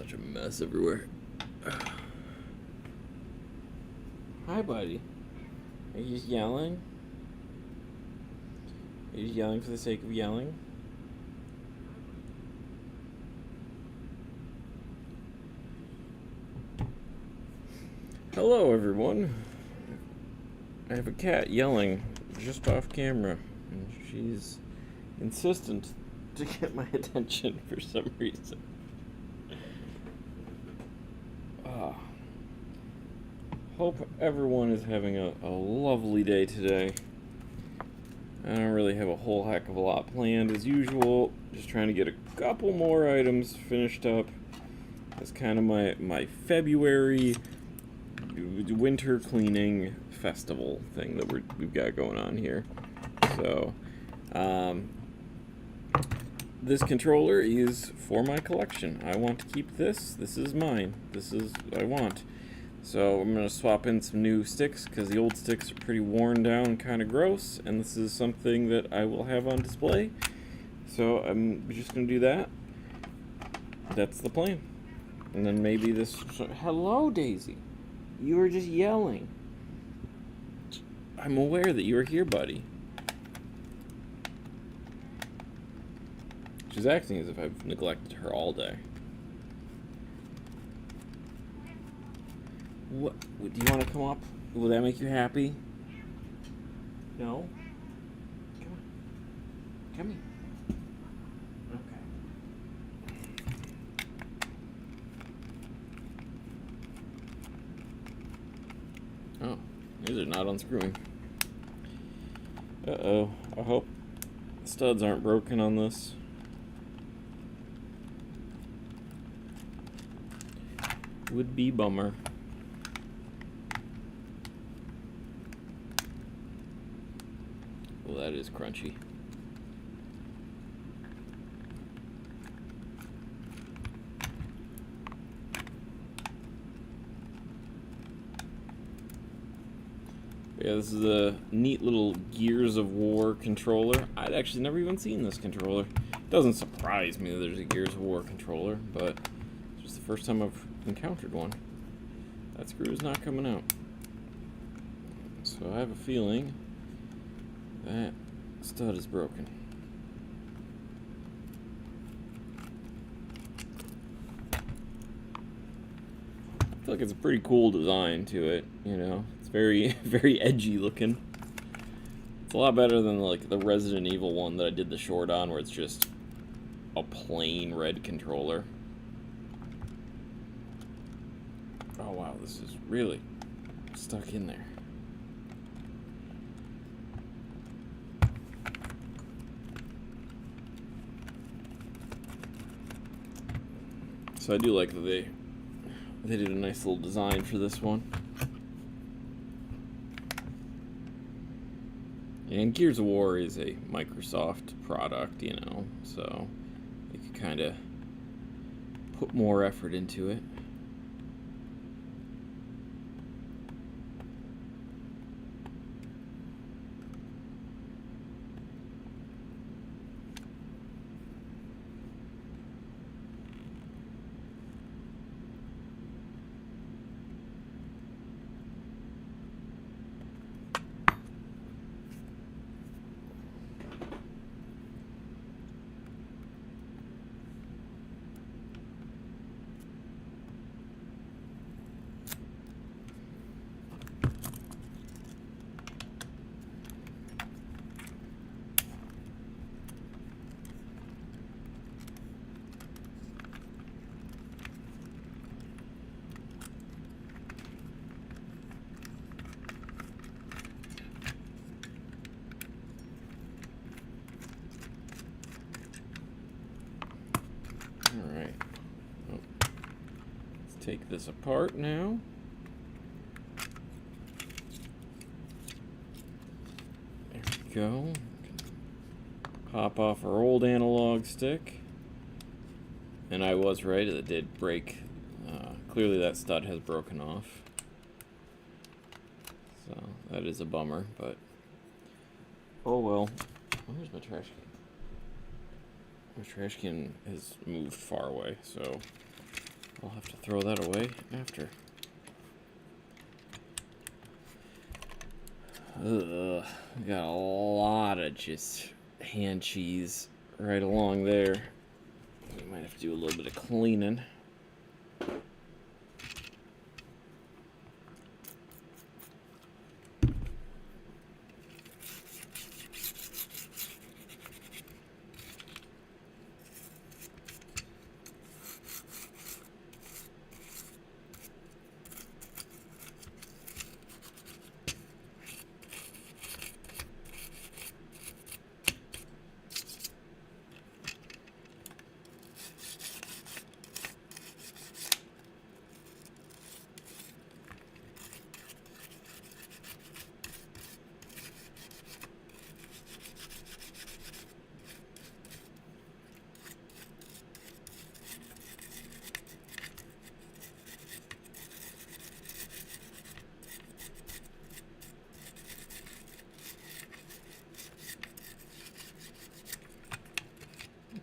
Such a mess everywhere. Hi, buddy. Are you just yelling? Are you just yelling for the sake of yelling? Hello, everyone. I have a cat yelling just off camera, and she's insistent to get my attention for some reason. Hope everyone is having a lovely day today. I don't really have a whole heck of a lot planned as usual. Just trying to get a couple more items finished up. That's kind of my February winter cleaning festival thing that we've got going on here. So, this controller is for my collection. I want to keep this. This is mine. This is what I want. So I'm going to swap in some new sticks because the old sticks are pretty worn down and kind of gross, and this is something that I will have on display. So I'm just going to do that. That's the plan. And then maybe this... Hello, Daisy. You were just yelling. I'm aware that you were here, buddy. She's acting as if I've neglected her all day. What? Do you want to come up? Will that make you happy? No? Come on. Come here. Okay. Oh, these are not unscrewing. Uh-oh. I hope studs aren't broken on this. Would be bummer. Well, that is crunchy. Yeah, this is a neat little Gears of War controller. I'd actually never even seen this controller. It doesn't surprise me that there's a Gears of War controller, but it's just the first time I've encountered one. That screw is not coming out. So I have a feeling that stud is broken. I feel like it's a pretty cool design to it, you know. It's very, very edgy looking. It's a lot better than like the Resident Evil one that I did the short on, where it's just a plain red controller. Oh wow, this is really stuck in there. So I do like that they did a nice little design for this one. And Gears of War is a Microsoft product, you know, so they could kind of put more effort into it. Alright, let's take this apart now. There we go. Pop off our old analog stick. And I was right, it did break. Clearly that stud has broken off. So that is a bummer, but oh well. Where's my trash can? My trash can has moved far away, so I'll have to throw that away after. Ugh, got a lot of just hand cheese right along there. We might have to do a little bit of cleaning.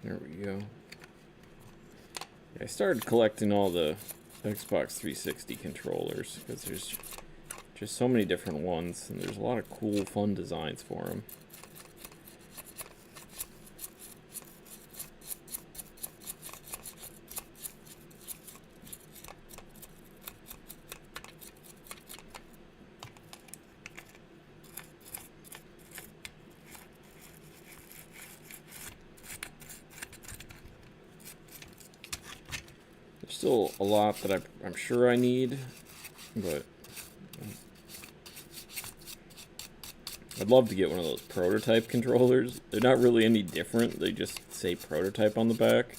There we go. I started collecting all the Xbox 360 controllers because there's just so many different ones, and there's a lot of cool, fun designs for them. There's still a lot that I'm sure I need, but I'd love to get one of those prototype controllers. They're not really any different. They just say prototype on the back,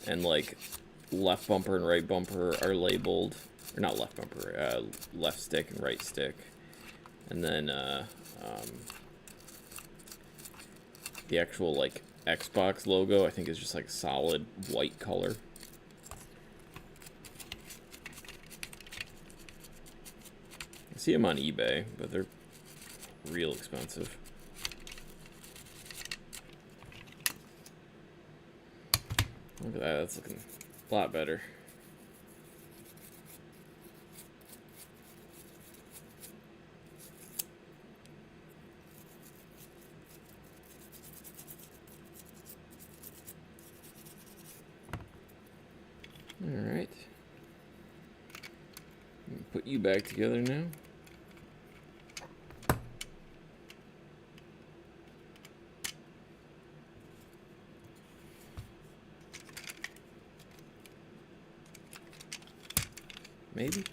and like left bumper and right bumper are labeled, or not left bumper, left stick and right stick, and then the actual like Xbox logo I think is just like solid white color. I see them on eBay, but they're real expensive. Look at that, that's looking a lot better. Alright. Put you back together now. Maybe.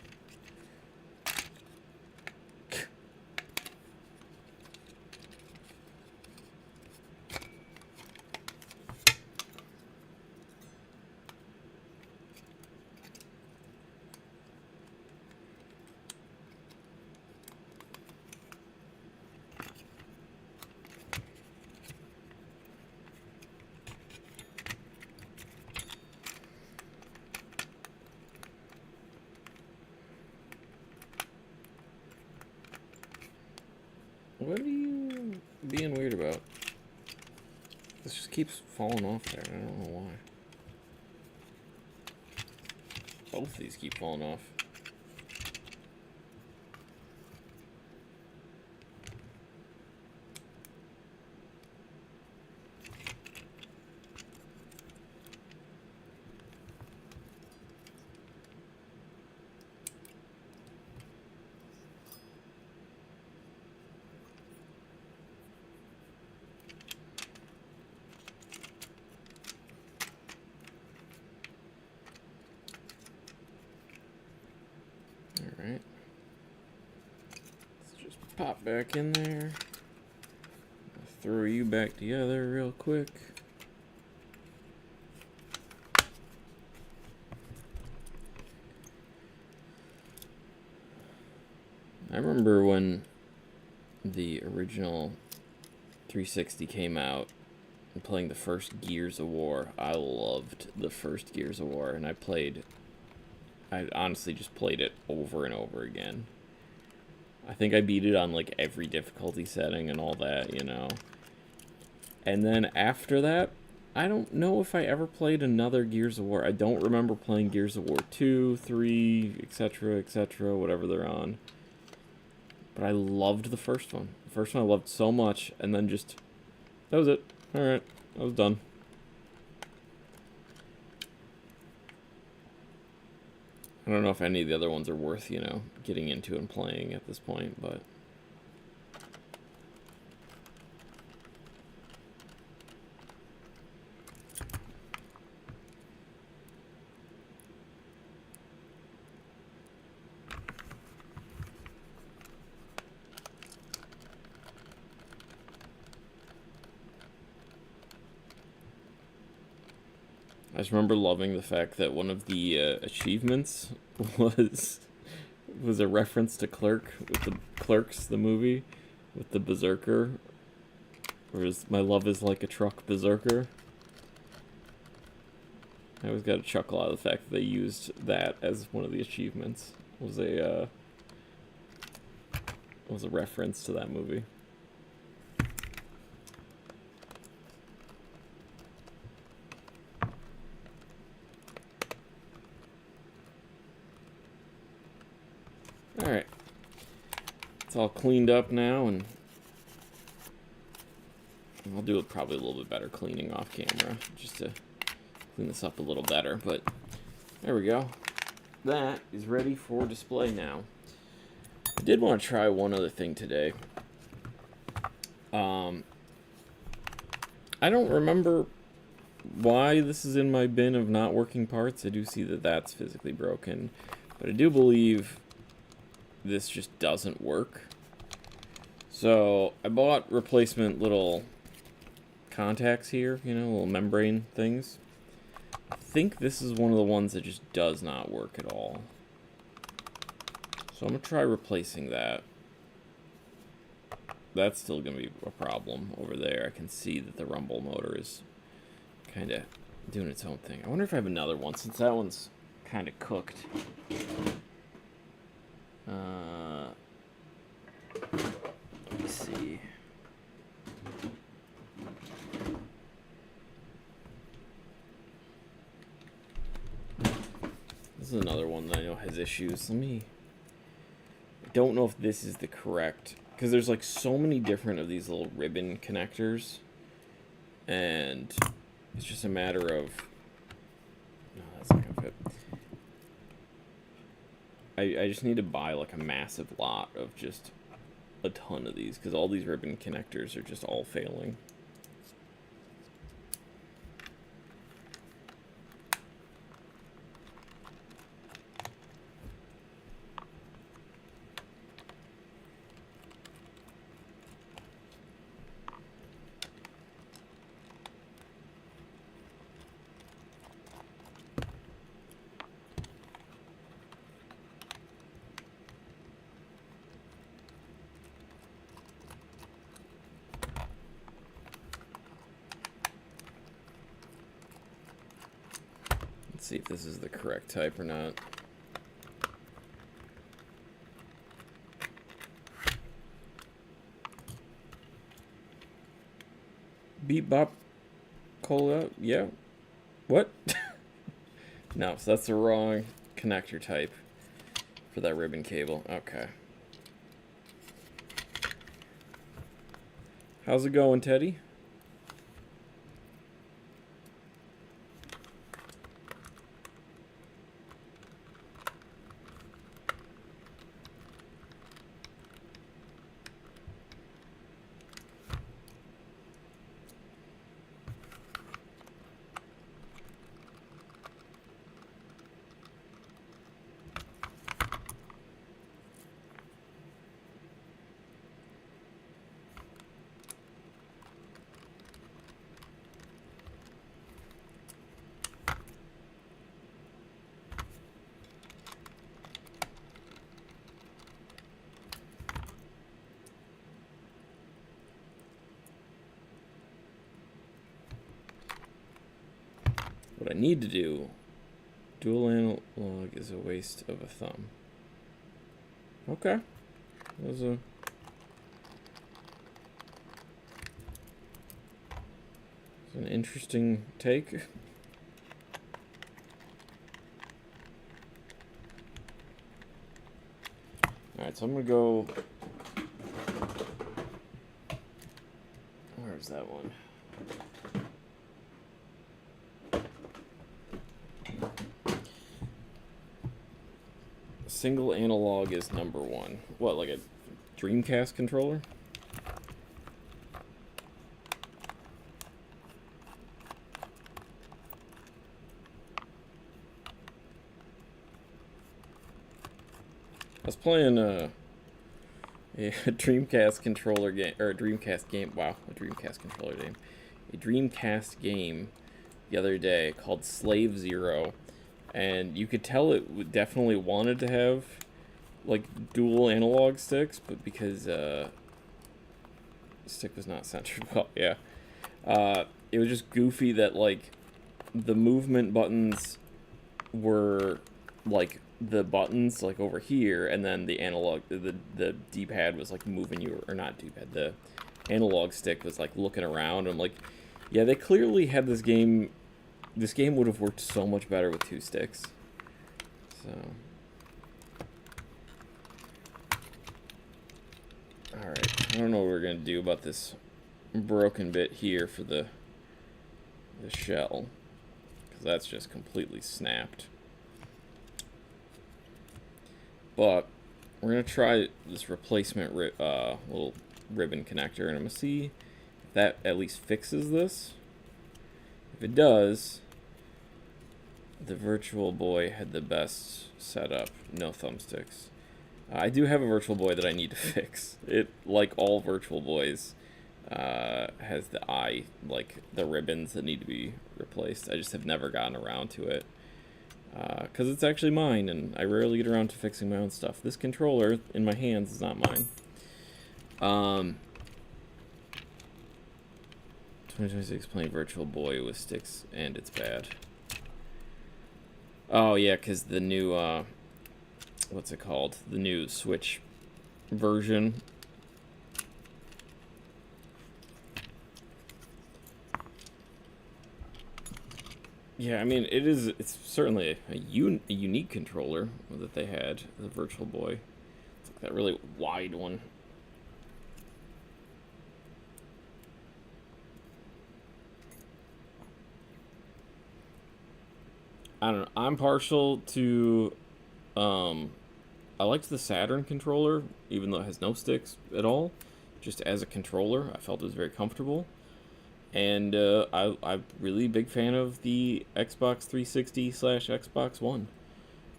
What are you being weird about? This just keeps falling off there. I don't know why. Both of these keep falling off. Alright. Let's just pop back in there. I'll throw you back together real quick. I remember when the original 360 came out and playing the first Gears of War. I loved the first Gears of War, and I honestly just played it over and over again. I think I beat it on like every difficulty setting and all that, you know. And then after that, I don't know if I ever played another Gears of War. I don't remember playing Gears of War 2, 3, etc., whatever they're on. But I loved the first one. The first one I loved so much, and then just... That was it. Alright, I was done. I don't know if any of the other ones are worth, you know, getting into and playing at this point, but... I just remember loving the fact that one of the achievements was a reference to Clerks, the movie, with the berserker. Whereas my love is like a truck berserker. I always got a chuckle out of the fact that they used that as one of the achievements. Was a reference to that movie. Alright. It's all cleaned up now, and I'll do it probably a little bit better cleaning off camera, just to clean this up a little better, but there we go. That is ready for display now. I did want to try one other thing today. I don't remember why this is in my bin of not working parts. I do see that that's physically broken, but I do believe this just doesn't work. So I bought replacement little contacts here, you know, little membrane things. I think this is one of the ones that just does not work at all. So I'm going to try replacing that. That's still going to be a problem over there. I can see that the rumble motor is kind of doing its own thing. I wonder if I have another one, since that one's kind of cooked. Let me see. This is another one that I know has issues. I don't know if this is the correct, because there's like so many different of these little ribbon connectors, and it's just a matter of... No, that's not gonna fit. I just need to buy like a massive lot of just a ton of these, because all these ribbon connectors are just all failing. See if this is the correct type or not. Beep bop cola, yeah. What? No, so that's the wrong connector type for that ribbon cable. Okay. How's it going, Teddy? What I need to do, dual analog is a waste of a thumb. Okay. That was a... It's an interesting take. Alright, so I'm gonna go... Where's that one? Single analog is number one. What, like a Dreamcast controller? I was playing a Dreamcast controller game, or a Dreamcast game. Wow, a Dreamcast controller game. A Dreamcast game the other day called Slave Zero, and you could tell it definitely wanted to have like dual analog sticks, but because the stick was not centered well, yeah, it was just goofy that like the movement buttons were like the buttons like over here, and then the analog, the D-pad was like moving you, or not D-pad, the analog stick was like looking around. I'm like, yeah, they clearly had this game. This game would have worked so much better with two sticks. So, all right, I don't know what we're gonna do about this broken bit here for the shell, because that's just completely snapped. But we're going to try this replacement little ribbon connector, and I'm going to see if that at least fixes this. If it does, the Virtual Boy had the best setup, no thumbsticks. I do have a Virtual Boy that I need to fix. It, like all Virtual Boys, has the ribbons that need to be replaced. I just have never gotten around to it. Because it's actually mine, and I rarely get around to fixing my own stuff. This controller in my hands is not mine. 2026 playing Virtual Boy with sticks, and it's bad. Oh, yeah, because the new, what's it called? The new Switch version. Yeah, I mean, it's certainly a unique controller that they had, the Virtual Boy. It's like that really wide one. I don't know. I'm partial to, I liked the Saturn controller, even though it has no sticks at all. Just as a controller, I felt it was very comfortable. And I'm really big fan of the Xbox 360/Xbox One.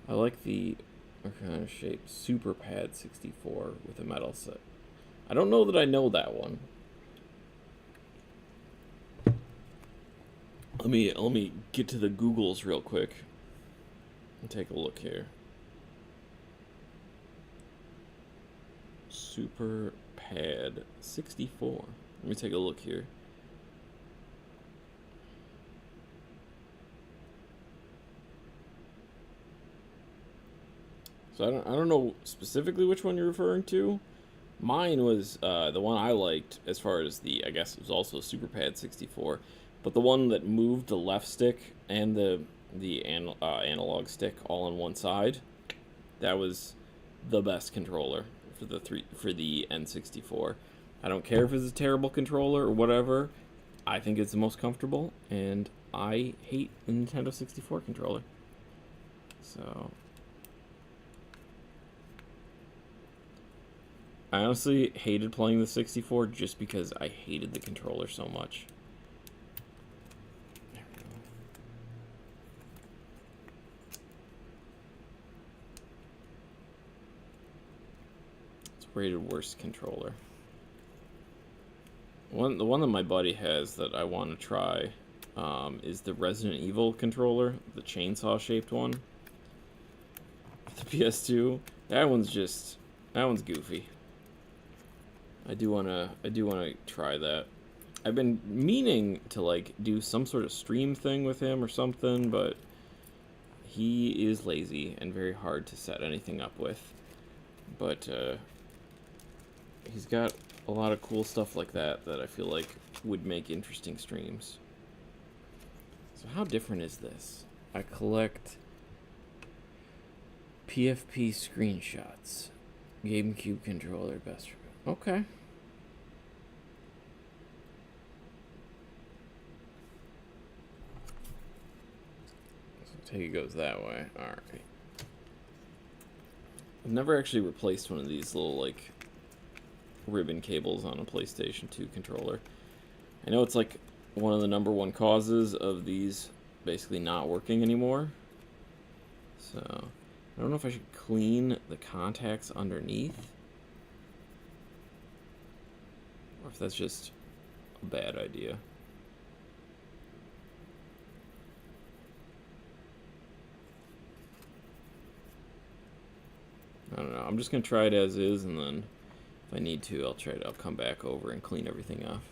I like the kind of shape Super Pad 64 with a metal set. I don't know that I know that one. Let me get to the Googles real quick and take a look here. Super Pad 64. Let me take a look here. So I don't know specifically which one you're referring to. Mine was the one I liked, as far as I guess it was also Super Pad 64, but the one that moved the left stick and the analog stick all on one side. That was the best controller for the N64. I don't care if it's a terrible controller or whatever. I think it's the most comfortable, and I hate the Nintendo 64 controller. So I honestly hated playing the 64 just because I hated the controller so much. There we go. It's rated worst controller. The one that my buddy has that I want to try is the Resident Evil controller, the chainsaw-shaped one. The PS2. That one's goofy. I do wanna try that. I've been meaning to like do some sort of stream thing with him or something, but he is lazy and very hard to set anything up with. But he's got a lot of cool stuff like that I feel like would make interesting streams. So how different is this? I collect PFP screenshots. GameCube controller, best. Okay. So take it goes that way. Alright. I've never actually replaced one of these little, like, ribbon cables on a PlayStation 2 controller. I know it's, like, one of the #1 causes of these basically not working anymore. So, I don't know if I should clean the contacts underneath, or if that's just a bad idea. I don't know. I'm just gonna try it as is, and then if I need to, I'll come back over and clean everything off.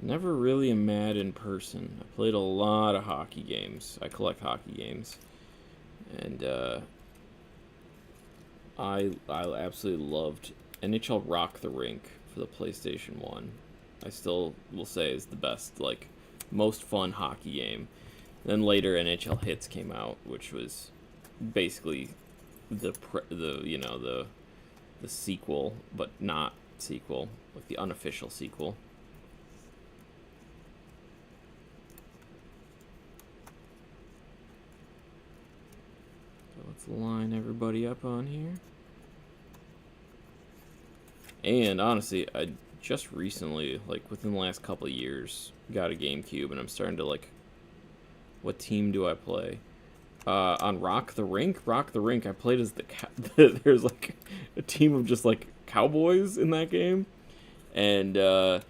Never really a Madden person. I played a lot of hockey games. I collect hockey games, and I absolutely loved NHL Rock the Rink for the PlayStation 1. I still will say is the best, like, most fun hockey game. Then later NHL Hits came out, which was basically the sequel, but not sequel, like the unofficial sequel. So let's line everybody up on here. And honestly, I just recently, like within the last couple of years, got a GameCube, and I'm starting to like, what team do I play? On Rock the Rink, I played as there's like a team of just like cowboys in that game, and they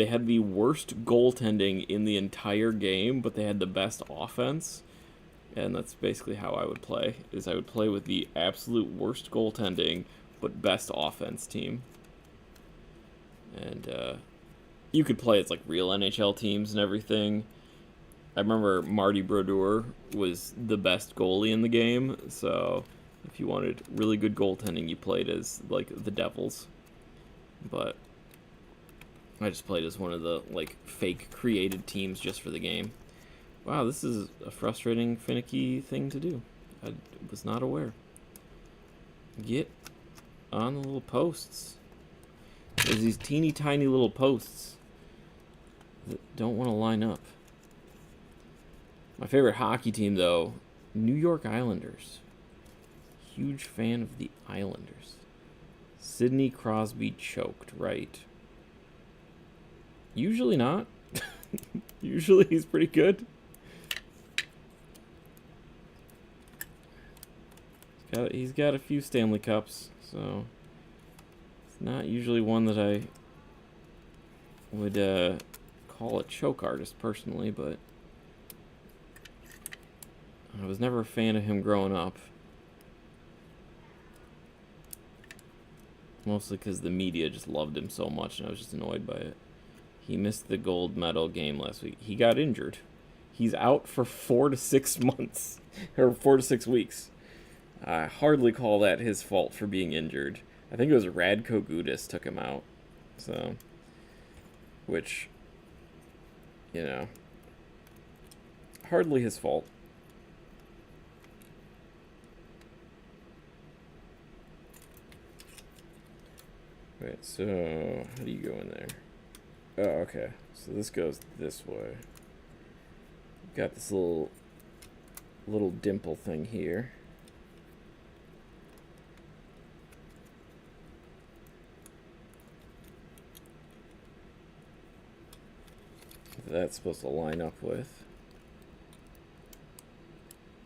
had the worst goaltending in the entire game, but they had the best offense, and that's basically how I would play. Is I would play with the absolute worst goaltending, but best offense team. And you could play as like real NHL teams and everything. I remember Marty Brodeur was the best goalie in the game, so if you wanted really good goaltending, you played as like the Devils. But I just played as one of the like fake created teams just for the game. Wow, this is a frustrating, finicky thing to do. I was not aware. Get on the little posts. There's these teeny tiny little posts that don't want to line up. My favorite hockey team, though, New York Islanders. Huge fan of the Islanders. Sidney Crosby choked, right? Usually not. Usually he's pretty good. He's got a few Stanley Cups, so it's not usually one that I would call a choke artist personally, but I was never a fan of him growing up. Mostly because the media just loved him so much, and I was just annoyed by it. He missed the gold medal game last week. He got injured. He's out for 4 to 6 months, or 4 to 6 weeks. I hardly call that his fault for being injured. I think it was Radko Gudas took him out. So, which, you know, hardly his fault. Right, so how do you go in there? Oh, okay. So this goes this way. Got this little dimple thing here. That's supposed to line up with.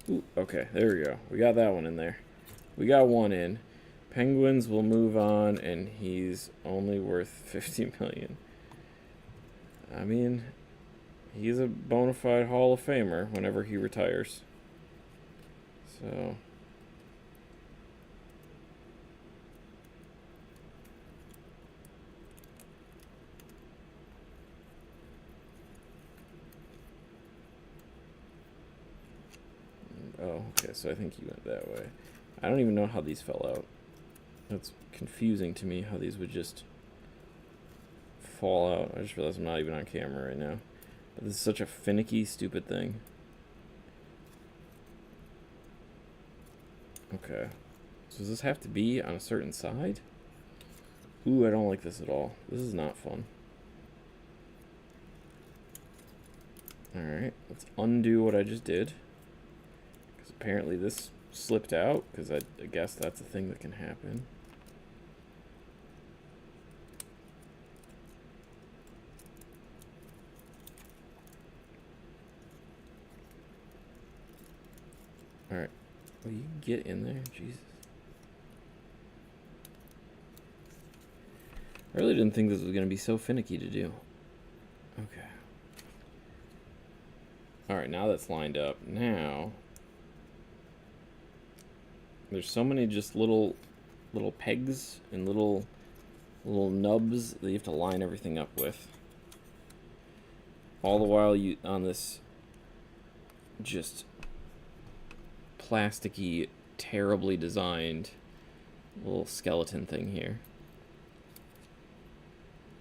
Ooh, okay, there we go. We got that one in there. We got one in. Penguins will move on, and he's only worth 50 million. I mean, he's a bona fide Hall of Famer whenever he retires. So oh, okay, so I think he went that way. I don't even know how these fell out. That's confusing to me how these would just fall out. I just realized I'm not even on camera right now. But this is such a finicky, stupid thing. Okay. So does this have to be on a certain side? Ooh, I don't like this at all. This is not fun. Alright, let's undo what I just did. Because apparently this slipped out, because I guess that's a thing that can happen. Alright. Will you get in there? Jesus. I really didn't think this was going to be so finicky to do. Okay. Alright, now that's lined up. Now, there's so many just little pegs and little nubs that you have to line everything up with. All the while you on this just plasticky, terribly designed little skeleton thing here.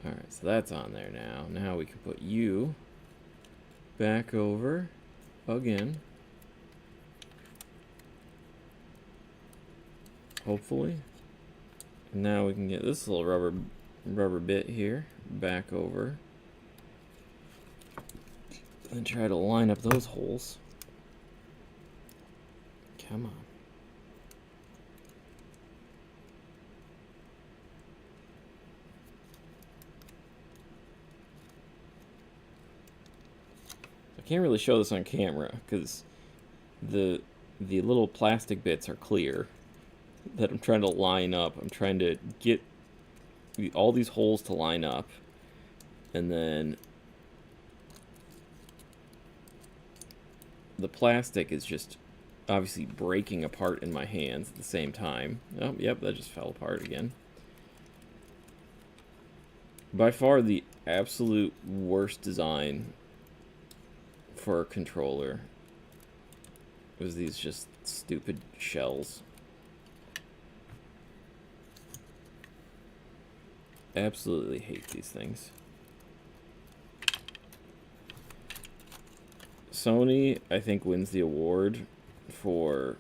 Alright, so that's on there now. Now we can put you back over again. Hopefully. And now we can get this little rubber bit here back over. And try to line up those holes. Come on. I can't really show this on camera because the little plastic bits are clear that I'm trying to line up. I'm trying to get all these holes to line up, and then the plastic is just obviously breaking apart in my hands at the same time. Oh, yep, that just fell apart again. By far the absolute worst design for a controller was these just stupid shells. Absolutely hate these things. Sony, I think, wins the award for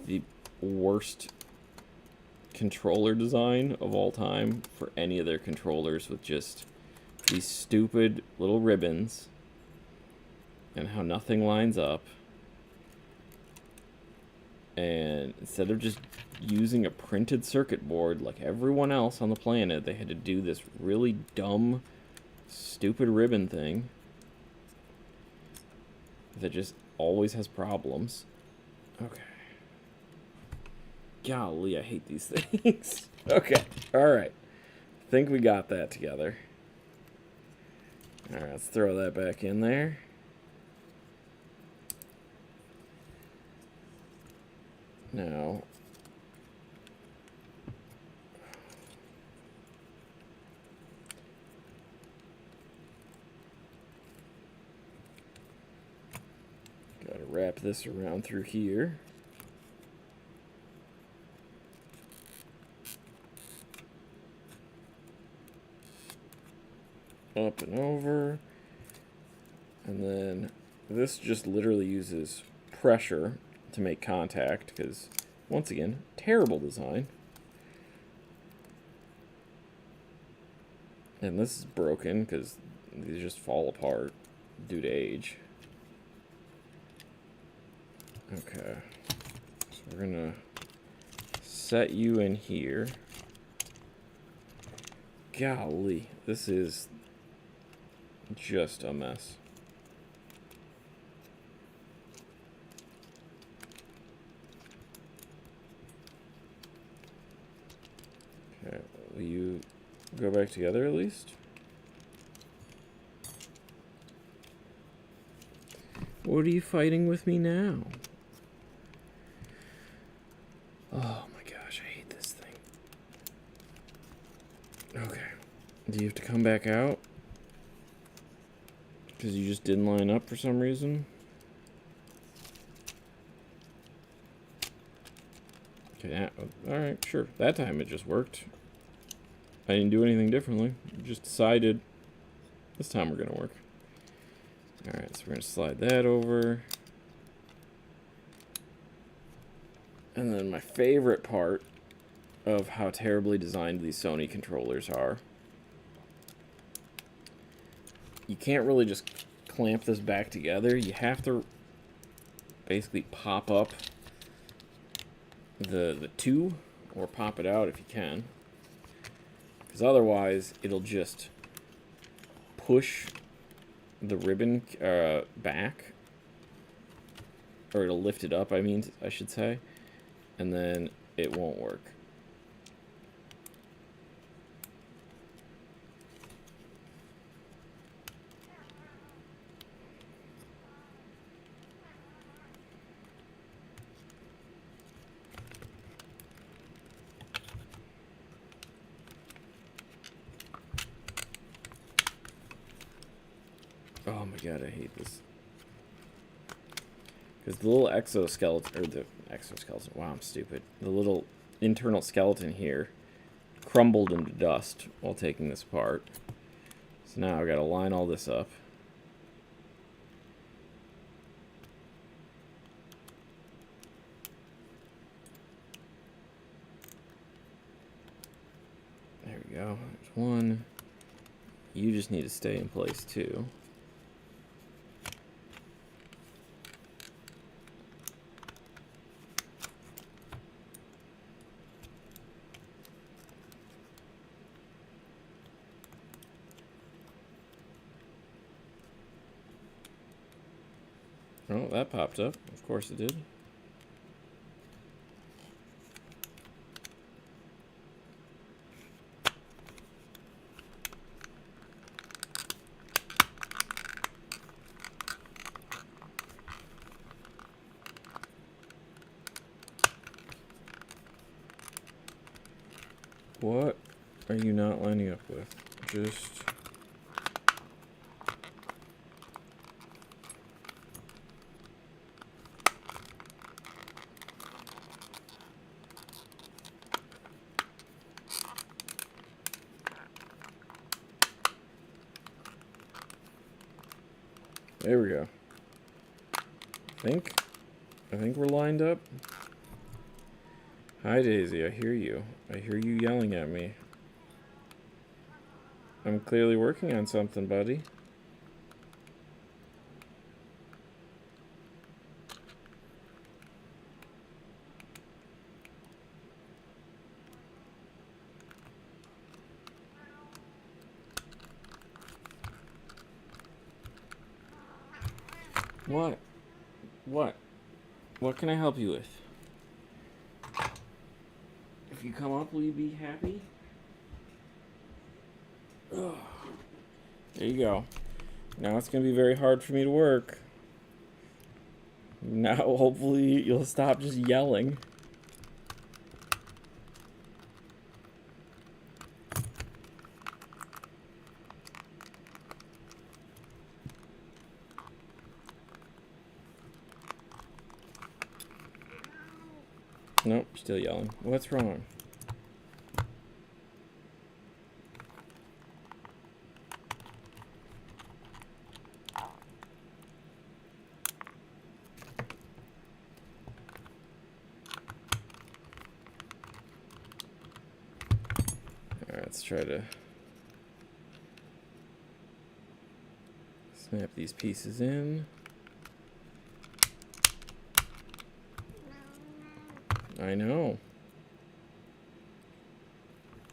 the worst controller design of all time for any of their controllers, with just these stupid little ribbons and how nothing lines up. And instead of just using a printed circuit board like everyone else on the planet, they had to do this really dumb, stupid ribbon thing that just always has problems. Okay. Golly, I hate these things. Okay, alright. I think we got that together. Alright, let's throw that back in there. Now, gotta wrap this around through here. Up and over. And then this just literally uses pressure to make contact, because once again, terrible design. And this is broken because these just fall apart due to age. Okay, so we're gonna set you in here. Golly, this is just a mess. Okay, will you go back together at least? What are you fighting with me now? Oh my gosh, I hate this thing. Okay. Do you have to come back out? Because you just didn't line up for some reason? Okay, alright, sure. That time it just worked. I didn't do anything differently. Just decided this time we're going to work. Alright, so we're going to slide that over. And then my favorite part of how terribly designed these Sony controllers are. You can't really just clamp this back together. You have to basically pop up the two, or pop it out if you can. Because otherwise, it'll just push the ribbon back. Or it'll lift it up, I should say. And then it won't work. Oh my god, I hate this. Because the little exoskeleton, or the exoskeleton, wow, I'm stupid. The little internal skeleton here crumbled into dust while taking this apart. So now I've got to line all this up. There we go. There's one. You just need to stay in place too. Oh, that popped up. Of course it did. What are you not lining up with? Just... There we go. I think we're lined up. Hi, Daisy. I hear you. I hear you yelling at me. I'm clearly working on something, buddy. What? What? What can I help you with? If you come up, will you be happy? Ugh. There you go. Now it's going to be very hard for me to work. Now, hopefully, you'll stop just yelling. Nope, still yelling. What's wrong? Alright, let's try to snap these pieces in. I know.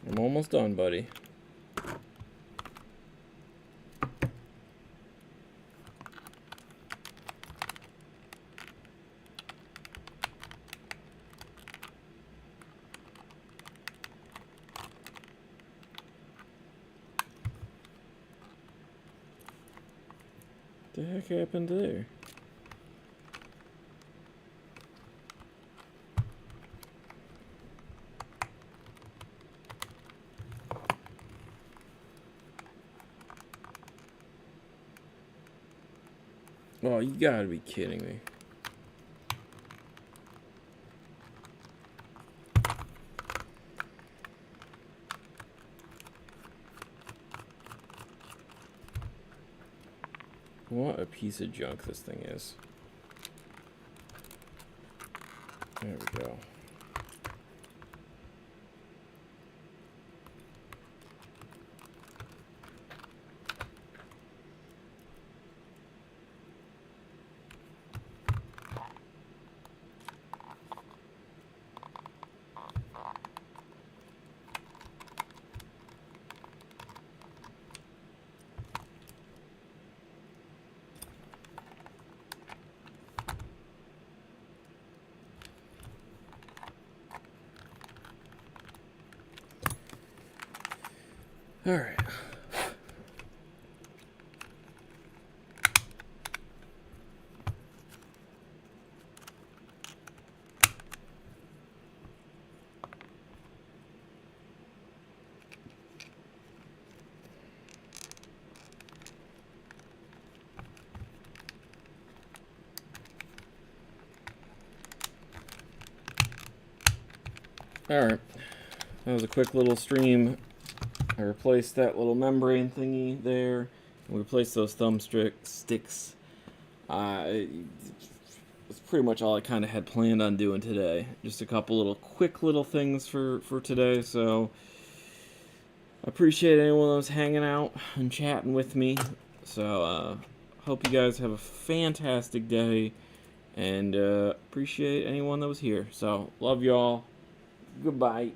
I'm almost done, buddy. What the heck happened there? Oh, you gotta be kidding me. What a piece of junk this thing is. There we go. All right. Alright, that was a quick little stream. I replaced that little membrane thingy there. We replaced those thumb sticks. It's pretty much all I kind of had planned on doing today. Just a couple little quick little things for today, so I appreciate anyone that was hanging out and chatting with me. So, hope you guys have a fantastic day, and appreciate anyone that was here. So, love y'all. Goodbye.